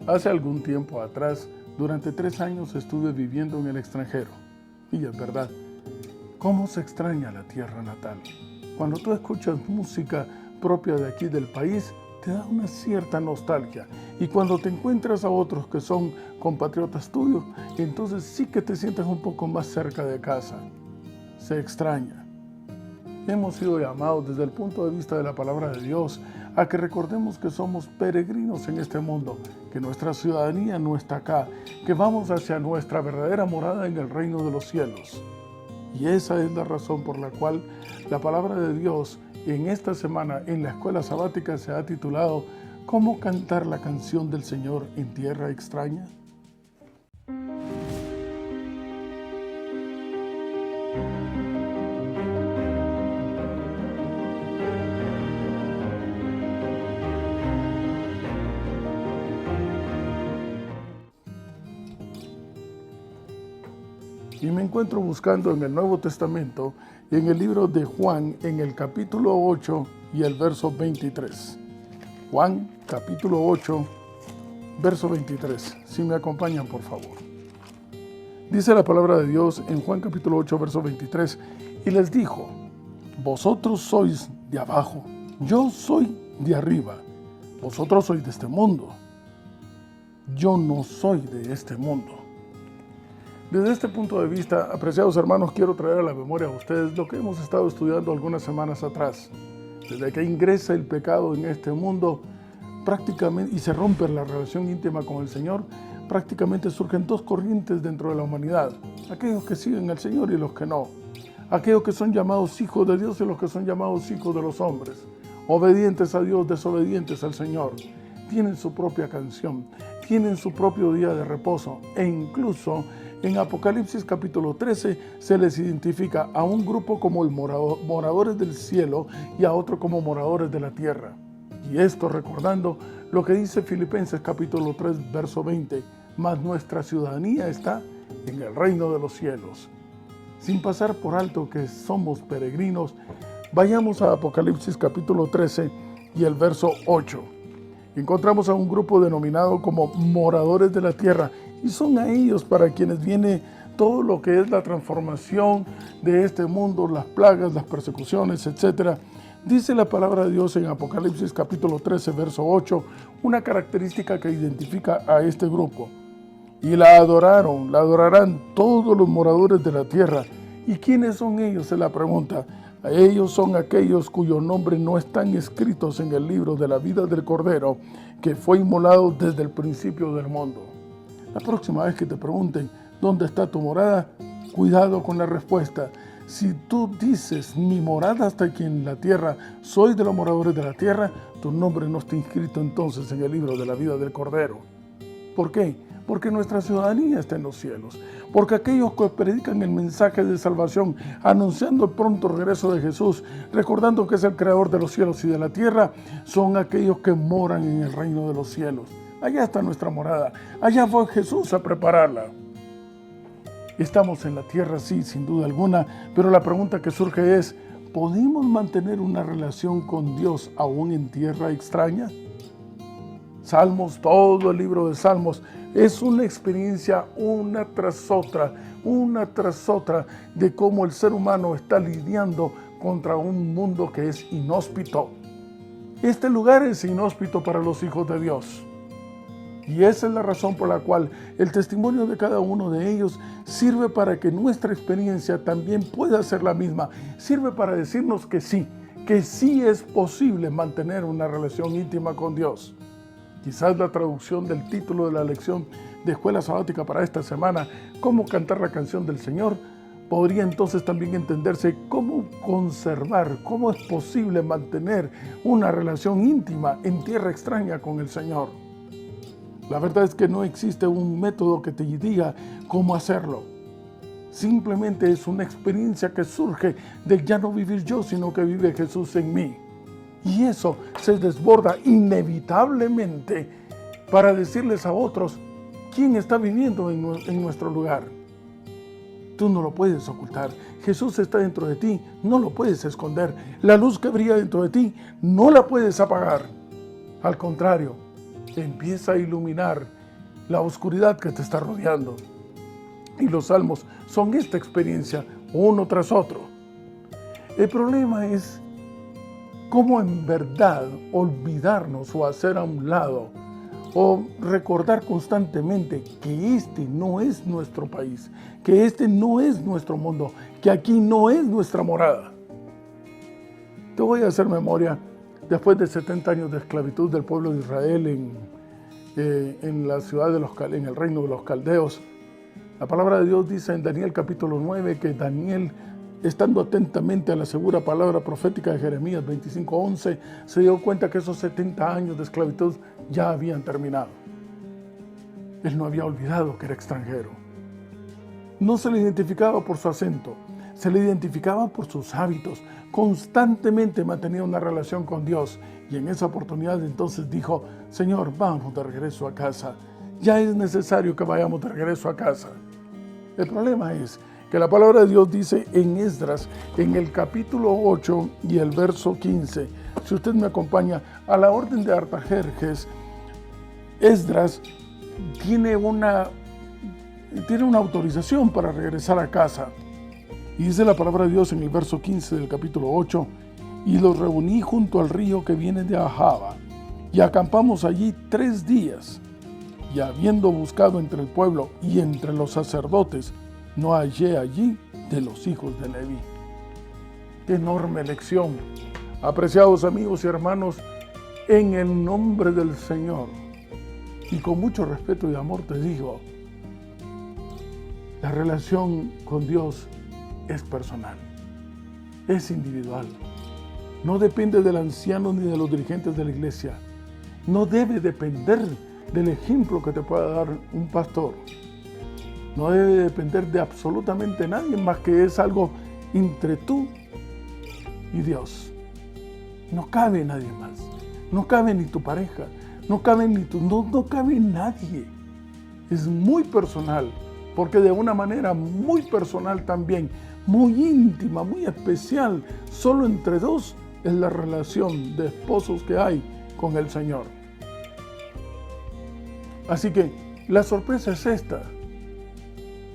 Hace algún tiempo atrás, durante 3 años estuve viviendo en el extranjero. Y es verdad, ¿cómo se extraña la tierra natal? Cuando tú escuchas música propia de aquí del país, te da una cierta nostalgia. Y cuando te encuentras a otros que son compatriotas tuyos, entonces sí que te sientes un poco más cerca de casa. Se extraña. Hemos sido llamados desde el punto de vista de la palabra de Dios a que recordemos que somos peregrinos en este mundo, que nuestra ciudadanía no está acá, que vamos hacia nuestra verdadera morada en el reino de los cielos. Y esa es la razón por la cual la palabra de Dios en esta semana en la escuela sabática se ha titulado ¿Cómo cantar la canción del Señor en tierra extraña? Y me encuentro buscando en el Nuevo Testamento, en el libro de Juan, en el capítulo 8 y el verso 23. Juan, capítulo 8, verso 23. Si me acompañan, por favor. Dice la palabra de Dios en Juan capítulo 8, verso 23, y les dijo, vosotros sois de abajo, yo soy de arriba, vosotros sois de este mundo, yo no soy de este mundo. Desde este punto de vista, apreciados hermanos, quiero traer a la memoria a ustedes lo que hemos estado estudiando algunas semanas atrás. Desde que ingresa el pecado en este mundo, prácticamente, y se rompe la relación íntima con el Señor, prácticamente surgen 2 corrientes dentro de la humanidad. Aquellos que siguen al Señor y los que no. Aquellos que son llamados hijos de Dios y los que son llamados hijos de los hombres. Obedientes a Dios, desobedientes al Señor. Tienen su propia canción, tienen su propio día de reposo e incluso en Apocalipsis capítulo 13 se les identifica a un grupo como moradores del cielo y a otro como moradores de la tierra. Y esto recordando lo que dice Filipenses capítulo 3 verso 20, mas nuestra ciudadanía está en el reino de los cielos. Sin pasar por alto que somos peregrinos, vayamos a Apocalipsis capítulo 13 y el verso 8. Encontramos a un grupo denominado como moradores de la tierra y son a ellos para quienes viene todo lo que es la transformación de este mundo, las plagas, las persecuciones, etc. Dice la palabra de Dios en Apocalipsis capítulo 13, verso 8, una característica que identifica a este grupo. Y la adorarán todos los moradores de la tierra. ¿Y quiénes son ellos? Se la pregunta. Ellos son aquellos cuyos nombres no están escritos en el libro de la vida del Cordero, que fue inmolado desde el principio del mundo. La próxima vez que te pregunten dónde está tu morada, cuidado con la respuesta. Si tú dices, mi morada está aquí en la tierra, soy de los moradores de la tierra, tu nombre no está inscrito entonces en el libro de la vida del Cordero. ¿Por qué? Porque nuestra ciudadanía está en los cielos. Porque aquellos que predican el mensaje de salvación, anunciando el pronto regreso de Jesús, recordando que es el creador de los cielos y de la tierra, son aquellos que moran en el reino de los cielos. Allá está nuestra morada. Allá fue Jesús a prepararla. Estamos en la tierra, sí, sin duda alguna, pero la pregunta que surge es, ¿podemos mantener una relación con Dios aún en tierra extraña? Salmos, todo el libro de Salmos, es una experiencia una tras otra de cómo el ser humano está lidiando contra un mundo que es inhóspito. Este lugar es inhóspito para los hijos de Dios. Y esa es la razón por la cual el testimonio de cada uno de ellos sirve para que nuestra experiencia también pueda ser la misma. Sirve para decirnos que sí es posible mantener una relación íntima con Dios. Quizás la traducción del título de la lección de escuela sabática para esta semana, cómo cantar la canción del Señor, podría entonces también entenderse cómo conservar, cómo es posible mantener una relación íntima en tierra extraña con el Señor. La verdad es que no existe un método que te diga cómo hacerlo. Simplemente es una experiencia que surge de ya no vivir yo, sino que vive Jesús en mí. Y eso se desborda inevitablemente para decirles a otros quién está viviendo en nuestro lugar. Tú no lo puedes ocultar. Jesús está dentro de ti, no lo puedes esconder. La luz que brilla dentro de ti, no la puedes apagar. Al contrario, empieza a iluminar la oscuridad que te está rodeando. Y los salmos son esta experiencia, uno tras otro. El problema es cómo en verdad olvidarnos o hacer a un lado o recordar constantemente que este no es nuestro país, que este no es nuestro mundo, que aquí no es nuestra morada. Te voy a hacer memoria, después de 70 años de esclavitud del pueblo de Israel en la ciudad en el reino de los caldeos, la palabra de Dios dice en Daniel capítulo 9 que Daniel, estando atentamente a la segura palabra profética de Jeremías 25:11, se dio cuenta que esos 70 años de esclavitud ya habían terminado. Él no había olvidado que era extranjero. No se le identificaba por su acento, se le identificaba por sus hábitos. Constantemente mantenía una relación con Dios y en esa oportunidad entonces dijo: Señor, vamos de regreso a casa. Ya es necesario que vayamos de regreso a casa. El problema es que la palabra de Dios dice en Esdras, en el capítulo 8 y el verso 15, si usted me acompaña, a la orden de Artajerjes, Esdras tiene una autorización para regresar a casa. Y dice la palabra de Dios en el verso 15 del capítulo 8, y los reuní junto al río que viene de Ahava, y acampamos allí 3 días. Y habiendo buscado entre el pueblo y entre los sacerdotes, no hallé allí de los hijos de Leví. ¡Qué enorme lección! Apreciados amigos y hermanos, en el nombre del Señor, y con mucho respeto y amor te digo, la relación con Dios es personal, es individual. No depende del anciano ni de los dirigentes de la iglesia. No debe depender del ejemplo que te pueda dar un pastor. No debe depender de absolutamente nadie más, que es algo entre tú y Dios. No cabe nadie más. No cabe ni tu pareja. No cabe no cabe nadie. Es muy personal, porque de una manera muy personal también, muy íntima, muy especial, solo entre dos es la relación de esposos que hay con el Señor. Así que la sorpresa es esta.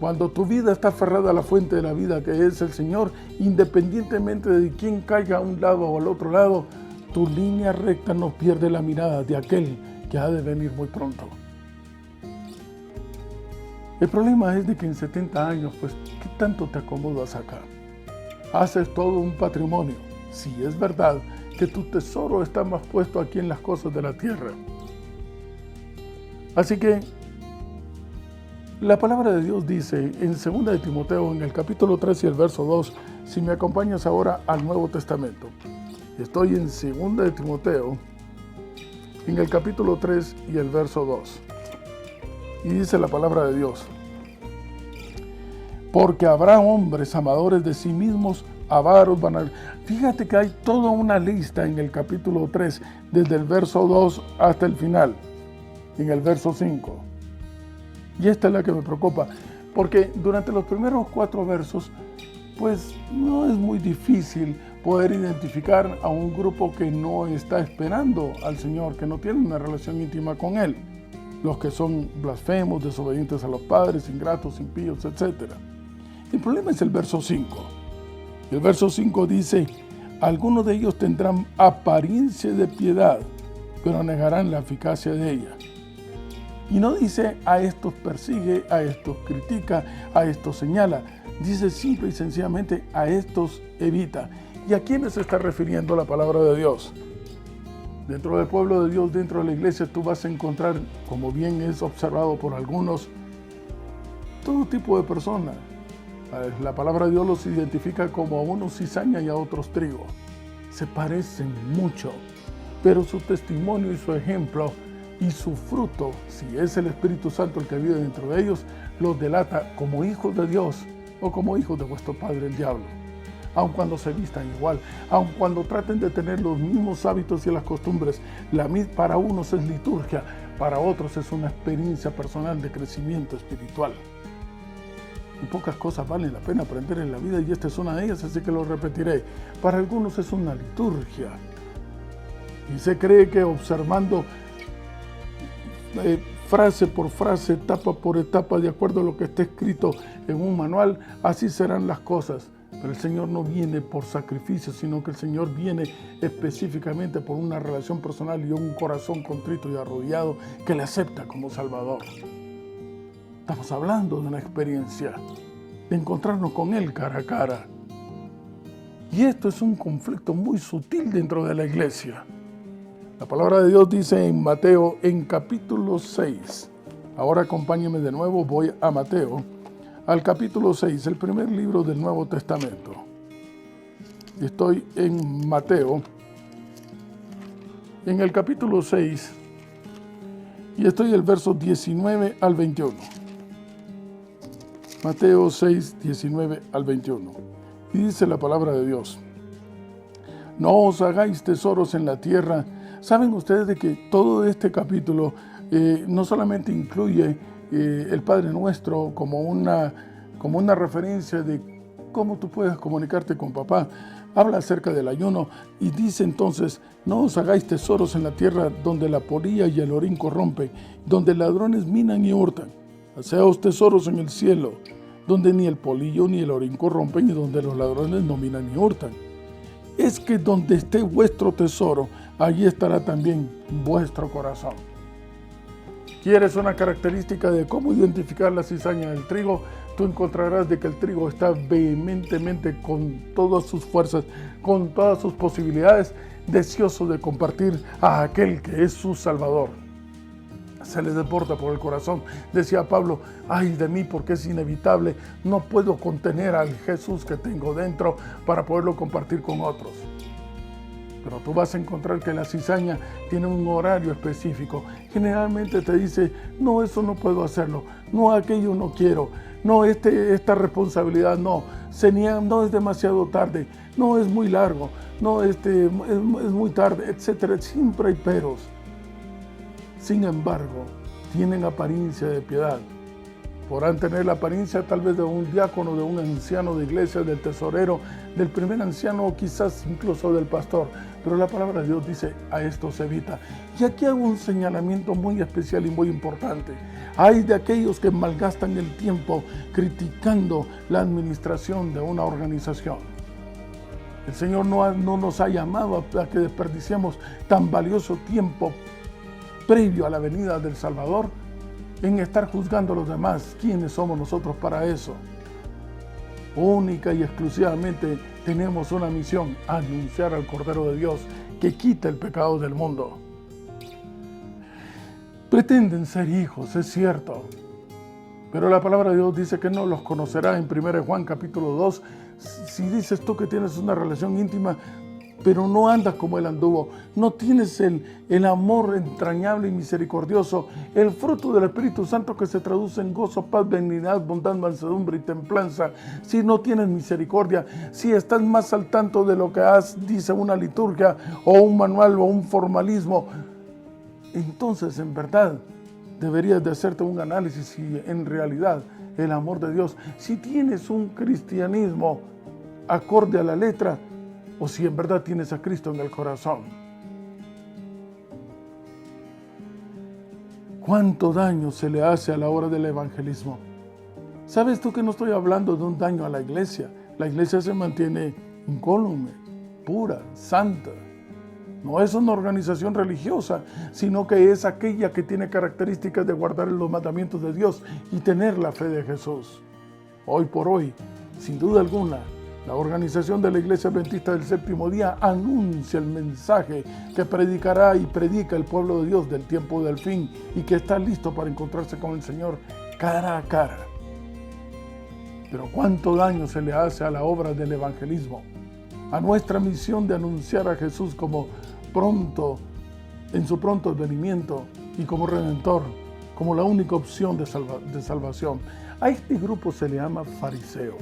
Cuando tu vida está aferrada a la fuente de la vida, que es el Señor, independientemente de quién caiga a un lado o al otro lado, tu línea recta no pierde la mirada de aquel que ha de venir muy pronto. El problema es de que en 70 años, pues, ¿qué tanto te acomodas acá? Haces todo un patrimonio. Sí, es verdad que tu tesoro está más puesto aquí en las cosas de la tierra. Así que la palabra de Dios dice en 2 de Timoteo, en el capítulo 3 y el verso 2, si me acompañas ahora al Nuevo Testamento. Estoy en 2 de Timoteo, en el capítulo 3 y el verso 2. Y dice la palabra de Dios: porque habrá hombres amadores de sí mismos, avaros, banales. Fíjate que hay toda una lista en el capítulo 3, desde el verso 2 hasta el final, en el verso 5. Y esta es la que me preocupa, porque durante los primeros 4 versos, pues no es muy difícil poder identificar a un grupo que no está esperando al Señor, que no tiene una relación íntima con Él. Los que son blasfemos, desobedientes a los padres, ingratos, impíos, etc. El problema es el verso 5. El verso 5 dice: algunos de ellos tendrán apariencia de piedad, pero negarán la eficacia de ella. Y no dice a estos persigue, a estos critica, a estos señala. Dice simple y sencillamente a estos evita. ¿Y a quiénes se está refiriendo la palabra de Dios? Dentro del pueblo de Dios, dentro de la iglesia, tú vas a encontrar, como bien es observado por algunos, todo tipo de personas. La palabra de Dios los identifica como a unos cizaña y a otros trigo. Se parecen mucho, pero su testimonio y su ejemplo y su fruto, si es el Espíritu Santo el que vive dentro de ellos, los delata como hijos de Dios o como hijos de vuestro padre el diablo. Aun cuando se vistan igual, aun cuando traten de tener los mismos hábitos y las costumbres, para unos es liturgia, para otros es una experiencia personal de crecimiento espiritual. Y pocas cosas valen la pena aprender en la vida, y esta es una de ellas, así que lo repetiré. Para algunos es una liturgia, y se cree que observando frase por frase, etapa por etapa, de acuerdo a lo que está escrito en un manual, así serán las cosas. Pero el Señor no viene por sacrificio, sino que el Señor viene específicamente por una relación personal y un corazón contrito y arrodillado que le acepta como Salvador. Estamos hablando de una experiencia, de encontrarnos con Él cara a cara. Y esto es un conflicto muy sutil dentro de la iglesia. La palabra de Dios dice en Mateo, en capítulo 6. Ahora acompáñenme de nuevo, voy a Mateo, al capítulo 6, el primer libro del Nuevo Testamento. Estoy en Mateo, en el capítulo 6, y estoy en el verso 19 al 21. Mateo 6, 19 al 21. Y dice la palabra de Dios: no os hagáis tesoros en la tierra. ¿Saben ustedes de que todo este capítulo no solamente incluye el Padre Nuestro como una referencia de cómo tú puedes comunicarte con papá? Habla acerca del ayuno y dice entonces: no os hagáis tesoros en la tierra donde la polilla y el orín corrompen, donde ladrones minan y hurtan. Haceos tesoros en el cielo, donde ni el polillo ni el orín corrompen y donde los ladrones no minan ni hurtan. Es que donde esté vuestro tesoro, allí estará también vuestro corazón. ¿Quieres una característica de cómo identificar la cizaña del trigo? Tú encontrarás de que el trigo está vehementemente, con todas sus fuerzas, con todas sus posibilidades, deseoso de compartir a aquel que es su Salvador. Se les desborda por el corazón. Decía Pablo: ay de mí, porque es inevitable, no puedo contener al Jesús que tengo dentro para poderlo compartir con otros. Pero tú vas a encontrar que la cizaña tiene un horario específico. Generalmente te dice: no, eso no puedo hacerlo, no, aquello no quiero, no, esta responsabilidad no, no, es demasiado tarde, no, es muy largo, no, es muy tarde, etcétera. Siempre hay peros. Sin embargo, tienen apariencia de piedad. Podrán tener la apariencia tal vez de un diácono, de un anciano de iglesia, del tesorero, del primer anciano o quizás incluso del pastor. Pero la palabra de Dios dice: a esto se evita. Y aquí hago un señalamiento muy especial y muy importante. Hay de aquellos que malgastan el tiempo criticando la administración de una organización. El Señor no nos ha llamado a que desperdiciemos tan valioso tiempo previo a la venida del Salvador en estar juzgando a los demás. ¿Quiénes somos nosotros para eso? Única y exclusivamente tenemos una misión: anunciar al Cordero de Dios que quita el pecado del mundo. Pretenden ser hijos, es cierto, pero la palabra de Dios dice que no los conocerá. En 1 Juan capítulo 2, si dices tú que tienes una relación íntima, pero no andas como Él anduvo, no tienes el amor entrañable y misericordioso, el fruto del Espíritu Santo que se traduce en gozo, paz, benignidad, bondad, mansedumbre y templanza, si no tienes misericordia, si estás más al tanto de lo que dice una liturgia o un manual o un formalismo, entonces en verdad deberías de hacerte un análisis si en realidad el amor de Dios, si tienes un cristianismo acorde a la letra, o si en verdad tienes a Cristo en el corazón. ¿Cuánto daño se le hace a la hora del evangelismo? ¿Sabes tú que no estoy hablando de un daño a la iglesia? La iglesia se mantiene incólume, pura, santa. No es una organización religiosa, sino que es aquella que tiene características de guardar los mandamientos de Dios y tener la fe de Jesús. Hoy por hoy, sin duda alguna, la organización de la Iglesia Adventista del Séptimo Día anuncia el mensaje que predicará y predica el pueblo de Dios del tiempo del fin y que está listo para encontrarse con el Señor cara a cara. Pero cuánto daño se le hace a la obra del evangelismo, a nuestra misión de anunciar a Jesús como en su pronto advenimiento y como Redentor, como la única opción de salvación. A este grupo se le llama fariseo.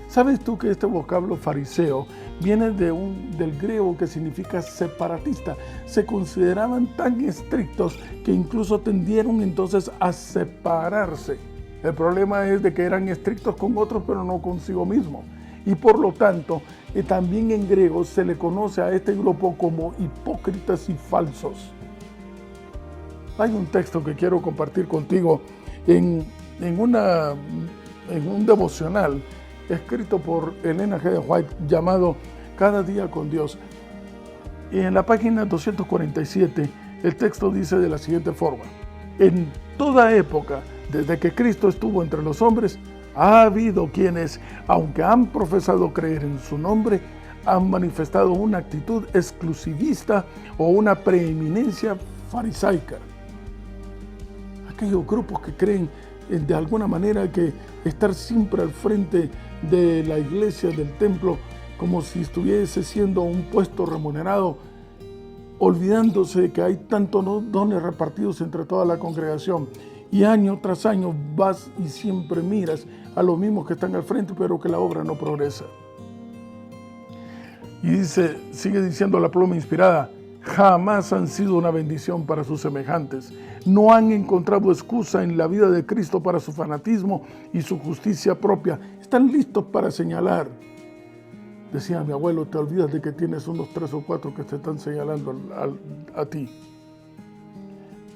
¿Sabes tú que este vocablo fariseo viene del griego que significa separatista? Se consideraban tan estrictos que incluso tendieron entonces a separarse. El problema es de que eran estrictos con otros, pero no consigo mismo. Y por lo tanto, también en griego se le conoce a este grupo como hipócritas y falsos. Hay un texto que quiero compartir contigo en un devocional escrito por Elena G. de White llamado Cada día con Dios. Y en la página 247 el texto dice de la siguiente forma: en toda época, desde que Cristo estuvo entre los hombres, ha habido quienes, aunque han profesado creer en su nombre, han manifestado una actitud exclusivista o una preeminencia farisaica. Aquellos grupos que creen de alguna manera que estar siempre al frente de la iglesia, del templo, como si estuviese siendo un puesto remunerado, olvidándose de que hay tantos dones repartidos entre toda la congregación. Y año tras año vas y siempre miras a los mismos que están al frente, pero que la obra no progresa. Y sigue diciendo la pluma inspirada: jamás han sido una bendición para sus semejantes. No han encontrado excusa en la vida de Cristo para su fanatismo y su justicia propia. Están listos para señalar. Decía mi abuelo, te olvidas de que tienes unos 3 o 4 que te están señalando a ti.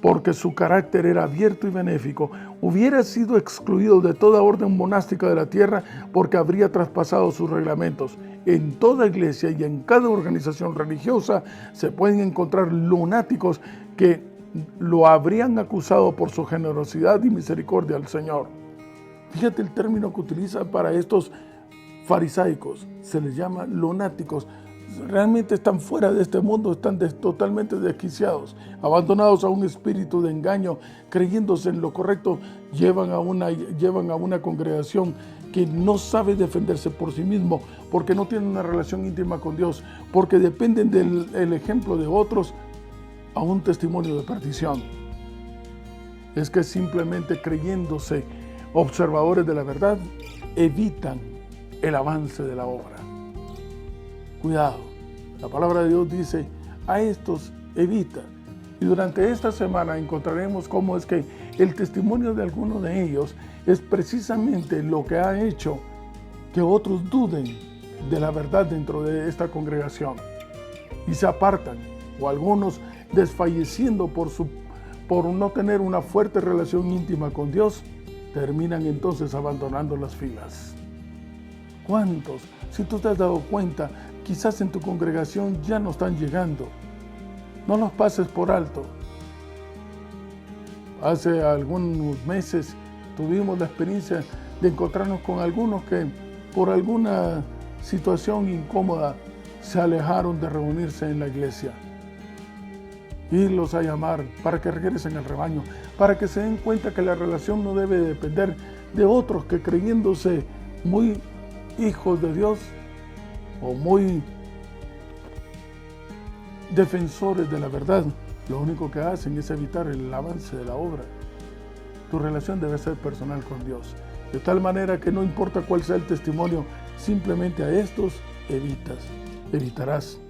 Porque su carácter era abierto y benéfico. Hubiera sido excluido de toda orden monástica de la tierra porque habría traspasado sus reglamentos. En toda iglesia y en cada organización religiosa se pueden encontrar lunáticos que lo habrían acusado por su generosidad y misericordia al Señor. Fíjate el término que utiliza para estos farisaicos, se les llama lunáticos. Realmente están fuera de este mundo, están totalmente desquiciados, abandonados a un espíritu de engaño, creyéndose en lo correcto, llevan a una congregación que no sabe defenderse por sí mismo, porque no tienen una relación íntima con Dios, porque dependen del ejemplo de otros a un testimonio de perdición. Es que simplemente creyéndose observadores de la verdad, evitan el avance de la obra. Cuidado, la palabra de Dios dice, a estos evita. Y durante esta semana encontraremos cómo es que el testimonio de alguno de ellos es precisamente lo que ha hecho que otros duden de la verdad dentro de esta congregación y se apartan, o algunos desfalleciendo por no tener una fuerte relación íntima con Dios, terminan entonces abandonando las filas. ¿Cuántos? Si tú te has dado cuenta, quizás en tu congregación ya no están llegando. No los pases por alto. Hace algunos meses tuvimos la experiencia de encontrarnos con algunos que por alguna situación incómoda se alejaron de reunirse en la iglesia. Irlos a llamar para que regresen al rebaño, para que se den cuenta que la relación no debe depender de otros que creyéndose muy hijos de Dios o muy defensores de la verdad, lo único que hacen es evitar el avance de la obra. Tu relación debe ser personal con Dios, de tal manera que no importa cuál sea el testimonio, simplemente a estos evitarás.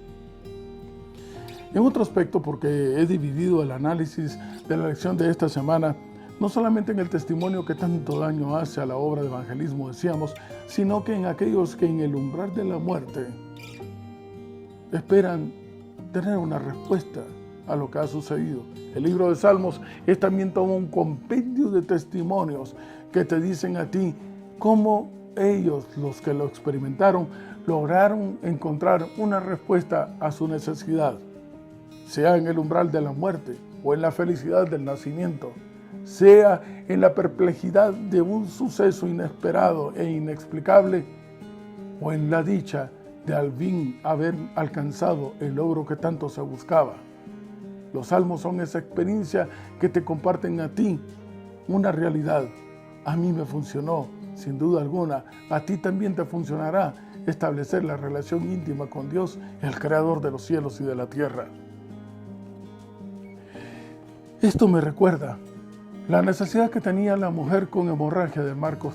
En otro aspecto, porque he dividido el análisis de la lección de esta semana, no solamente en el testimonio que tanto daño hace a la obra de evangelismo, decíamos, sino que en aquellos que en el umbral de la muerte esperan tener una respuesta a lo que ha sucedido. El libro de Salmos es también todo un compendio de testimonios que te dicen a ti cómo ellos, los que lo experimentaron, lograron encontrar una respuesta a su necesidad, sea en el umbral de la muerte o en la felicidad del nacimiento, sea en la perplejidad de un suceso inesperado e inexplicable, o en la dicha de al fin haber alcanzado el logro que tanto se buscaba. Los salmos son esa experiencia que te comparten a ti una realidad. A mí me funcionó, sin duda alguna. A ti también te funcionará establecer la relación íntima con Dios, el creador de los cielos y de la tierra. Esto me recuerda la necesidad que tenía la mujer con hemorragia de Marcos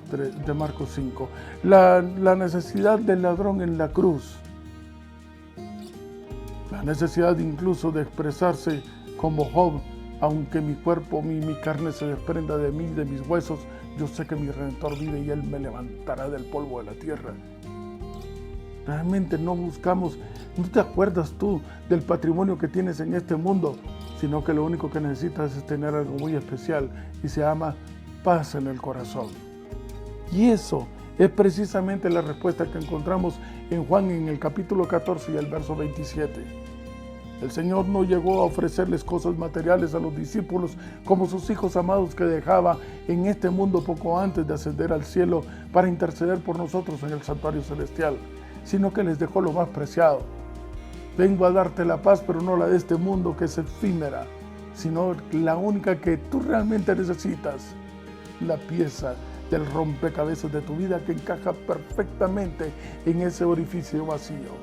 5, la necesidad del ladrón en la cruz, la necesidad incluso de expresarse como Job, aunque mi cuerpo, mi carne se desprenda de mí, de mis huesos, yo sé que mi Redentor vive y Él me levantará del polvo de la tierra. Realmente no buscamos, ¿no te acuerdas tú del patrimonio que tienes en este mundo? sino que lo único que necesitas es tener algo muy especial y se llama paz en el corazón. Y eso es precisamente la respuesta que encontramos en Juan en el capítulo 14 y el verso 27. El Señor no llegó a ofrecerles cosas materiales a los discípulos como sus hijos amados que dejaba en este mundo poco antes de ascender al cielo para interceder por nosotros en el santuario celestial, sino que les dejó lo más preciado. Vengo a darte la paz, pero no la de este mundo que es efímera, sino la única que tú realmente necesitas, la pieza del rompecabezas de tu vida que encaja perfectamente en ese orificio vacío.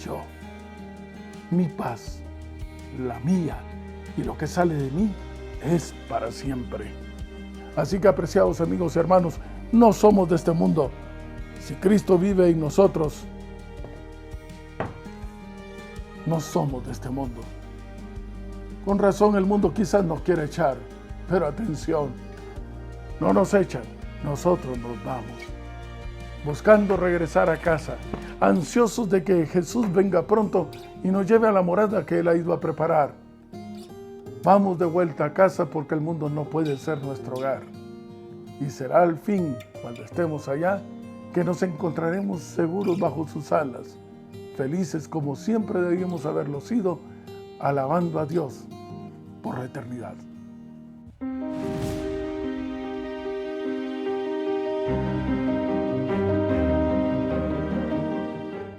Yo, mi paz, la mía y lo que sale de mí es para siempre. Así que, apreciados amigos y hermanos, no somos de este mundo. Si Cristo vive en nosotros, no somos de este mundo. Con razón el mundo quizás nos quiera echar, pero atención, no nos echan, nosotros nos vamos, buscando regresar a casa, ansiosos de que Jesús venga pronto y nos lleve a la morada que Él ha ido a preparar. Vamos de vuelta a casa porque el mundo no puede ser nuestro hogar. Y será al fin, cuando estemos allá, que nos encontraremos seguros bajo sus alas, felices como siempre debíamos haberlo sido, alabando a Dios por la eternidad.